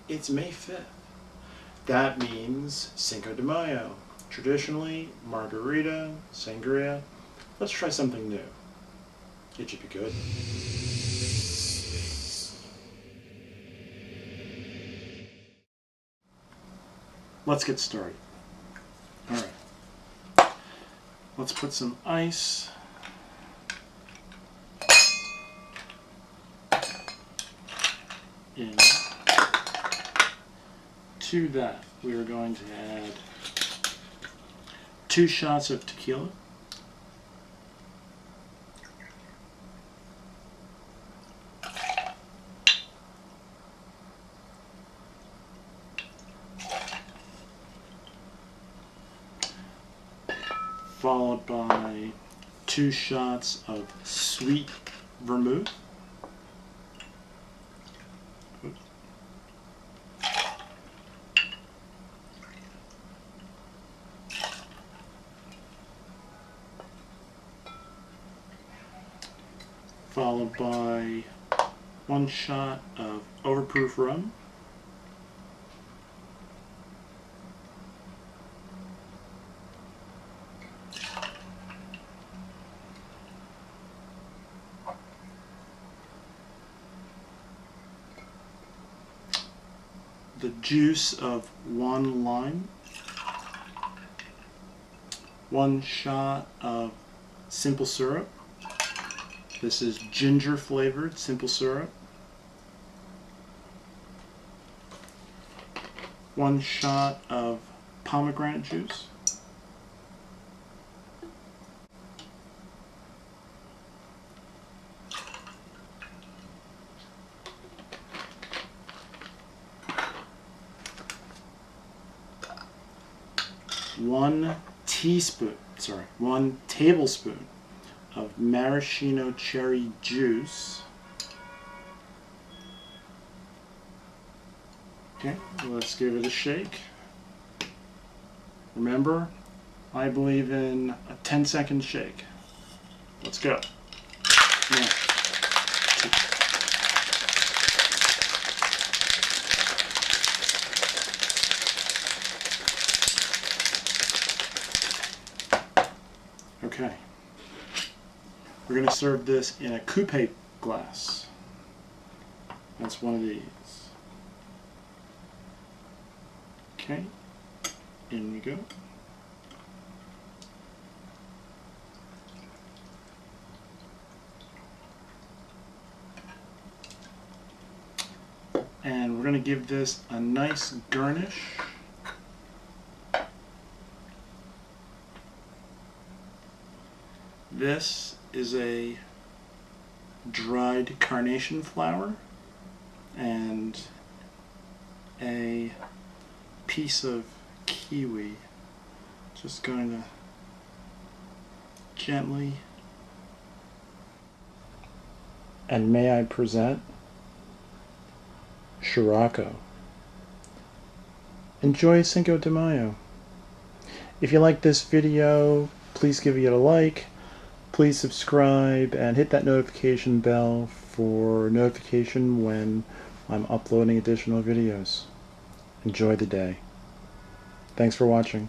It's May 5th. That means Cinco de Mayo. Traditionally, margarita, sangria. Let's try something new. It should be good. Let's get started. Alright. Let's put some ice in. To that, we are going to add 2 shots of tequila, followed by 2 shots of sweet vermouth. Followed by 1 shot of overproof rum. The juice of 1 lime. 1 shot of simple syrup. This is ginger flavored simple syrup. 1 shot of pomegranate juice. One tablespoon of maraschino cherry juice. Okay, let's give it a shake. Remember, I believe in a 10-second shake. Let's go. Now, okay. We're going to serve this in a coupe glass. That's one of these. Okay, in we go. And we're going to give this a nice garnish. This is a dried carnation flower and a piece of kiwi. Just going to gently. And may I present Scirocco. Enjoy Cinco de Mayo. If you like this video, please give it a like. Please subscribe and hit that notification bell for notification when I'm uploading additional videos. Enjoy the day. Thanks for watching.